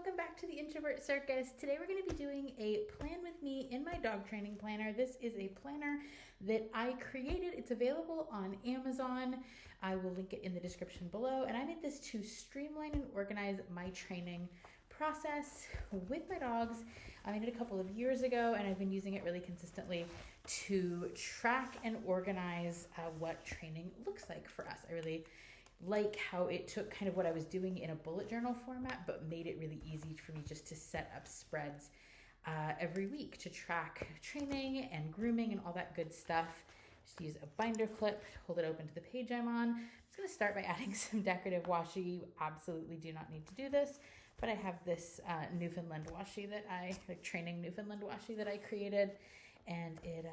welcome back to the Introvert Circus. Today we're going to be doing a plan with me in my dog training planner. This is a planner that I created. It's available on Amazon. I will link it in the description below. And I made this to streamline and organize my training process with my dogs. I made it a couple of years ago and I've been using it really consistently to track and organize what training looks like for us. I really like how it took kind of what I was doing in a bullet journal format, but made it really easy for me just to set up spreads every week to track training and grooming and all that good stuff. Just use a binder clip, hold it open to the page I'm on. I'm just gonna start by adding some decorative washi. You absolutely do not need to do this, but I have this Newfoundland washi that training Newfoundland washi that I created, and it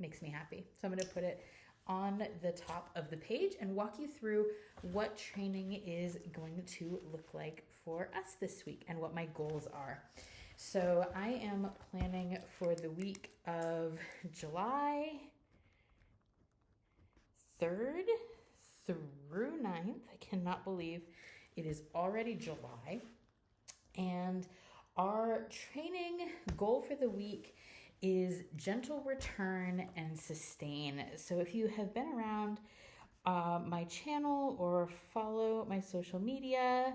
makes me happy. So I'm gonna put it on the top of the page and walk you through what training is going to look like for us this week and what my goals are. So I am planning for the week of July 3rd through 9th. I cannot believe it is already July. And our training goal for the week is gentle return and sustain. So if you have been around my channel or follow my social media,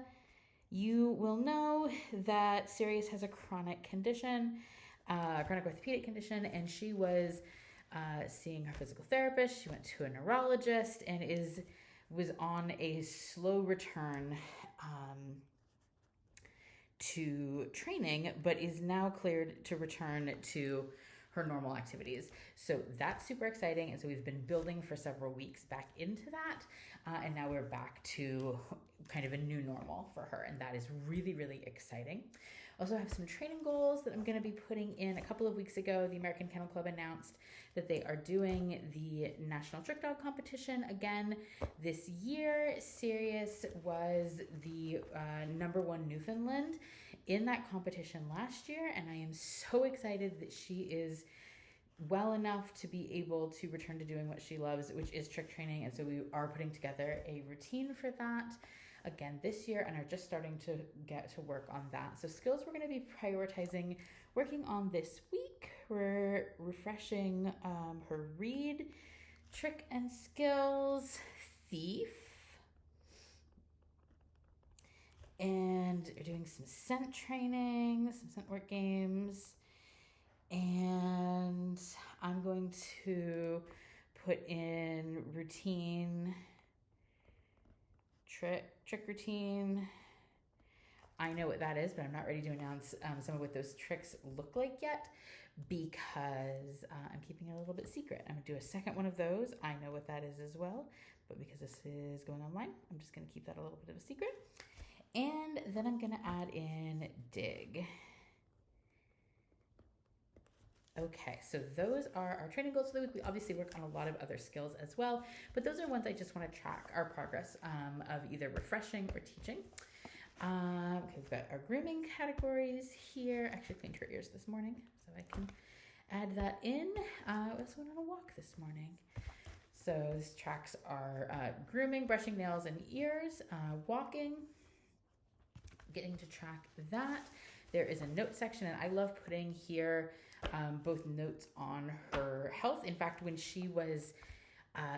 you will know that Sirius has a chronic condition, chronic orthopedic condition, and she was seeing her physical therapist. She went to a neurologist and was on a slow return to training, but is now cleared to return to her normal activities. So that's super exciting. And so we've been building for several weeks back into that. And now we're back to kind of a new normal for her. And that is really, really exciting. Also have some training goals that I'm going to be putting in. A couple of weeks ago, the American Kennel Club announced that they are doing the National Trick Dog Competition again this year. Sirius was the #1 Newfoundland in that competition last year, and I am so excited that she is well enough to be able to return to doing what she loves, which is trick training. And so we are putting together a routine for that again this year and are just starting to get to work on that. So skills we're going to be prioritizing working on this week. We're refreshing her read, trick and skills, thief, and we're doing some scent training, some scent work games. And I'm going to put in routine, trick routine. I know what that is, but I'm not ready to announce some of what those tricks look like yet because I'm keeping it a little bit secret. I'm gonna do a second one of those. I know what that is as well, but because this is going online, I'm just gonna keep that a little bit of a secret. And then I'm gonna add in dig. Okay, so those are our training goals for the week. We obviously work on a lot of other skills as well, but those are ones I just want to track our progress of either refreshing or teaching. Okay, we've got our grooming categories here. I actually cleaned her ears this morning, so I can add that in. I also went on a walk this morning. So this tracks our grooming, brushing nails and ears, walking, getting to track that. There is a note section, and I love putting here both notes on her health. In fact, when she was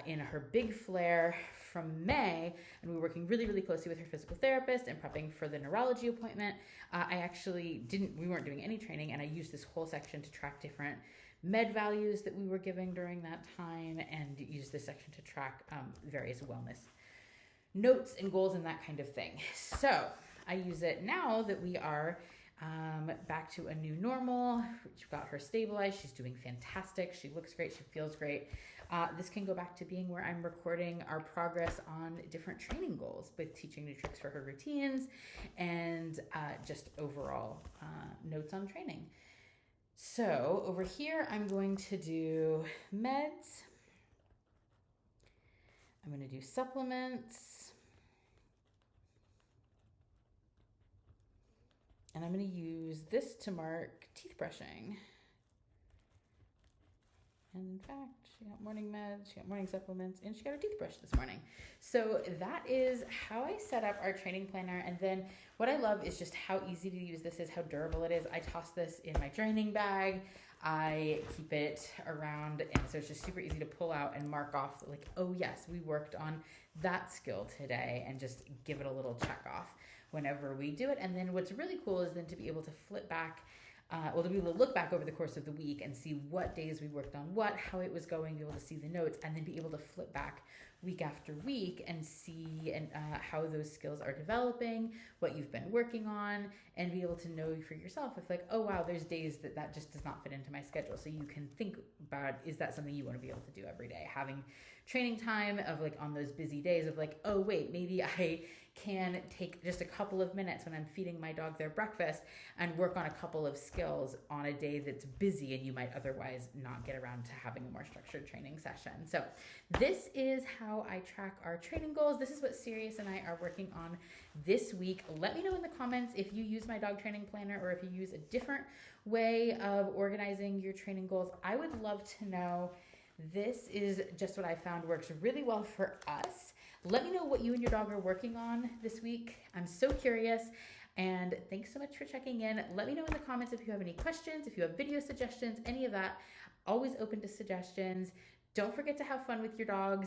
in her big flare from May, and we were working really, really closely with her physical therapist and prepping for the neurology appointment, we weren't doing any training, and I used this whole section to track different med values that we were giving during that time, and used this section to track various wellness notes and goals and that kind of thing. So I use it now that we are back to a new normal. We've got her stabilized. She's doing fantastic. She looks great. She feels great. This can go back to being where I'm recording our progress on different training goals, with teaching new tricks for her routines and just overall notes on training. So over here, I'm going to do meds. I'm going to do supplements. And I'm going to use this to mark teeth brushing. And in fact, she got morning meds, she got morning supplements, and she got a toothbrush this morning. So that is how I set up our training planner. And then what I love is just how easy to use this is, how durable it is. I toss this in my training bag. I keep it around, and so it's just super easy to pull out and mark off like, oh yes, we worked on that skill today, and just give it a little check off whenever we do it. And then what's really cool is then to be able to flip back, to be able to look back over the course of the week and see what days we worked on what, how it was going, be able to see the notes, and then be able to flip back week after week and see how those skills are developing, what you've been working on, and be able to know for yourself if like, oh wow, there's days that just does not fit into my schedule. So you can think about, is that something you want to be able to do every day? Having training time of like on those busy days of like, oh wait, maybe I can take just a couple of minutes when I'm feeding my dog their breakfast and work on a couple of skills on a day that's busy and you might otherwise not get around to having a more structured training session. So this is how I track our training goals. This is what Sirius and I are working on this week. Let me know in the comments if you use my dog training planner or if you use a different way of organizing your training goals. I would love to know. This is just what I found works really well for us. Let me know what you and your dog are working on this week. I'm so curious. And thanks so much for checking in. Let me know in the comments if you have any questions, if you have video suggestions, any of that. Always open to suggestions. Don't forget to have fun with your dogs